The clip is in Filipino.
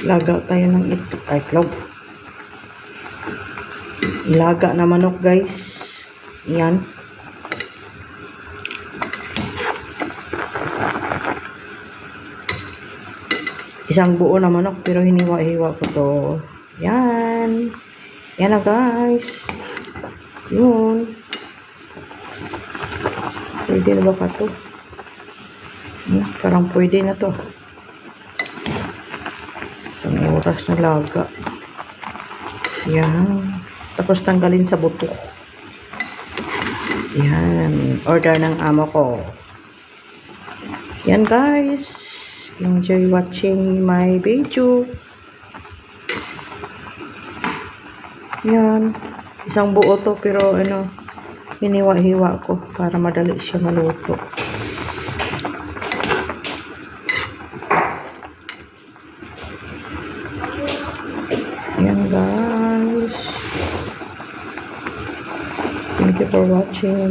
Laga tayo ng itlog. Laga na manok, guys. Yan. Isang buo na manok pero hiniwa-hiwa ko to. Yan. Yan na, guys. Yun. Pwede na ba ka to? Parang pwede na to. Isang oras na laga. Yan. Tapos tanggalin sa buto. Yan. Order ng amo ko. Yan, guys. Enjoy watching my video. Yan. Isang buo to pero hiniwa-hiwa ko para madali siya maluto. Yan, guys. Thank you for watching.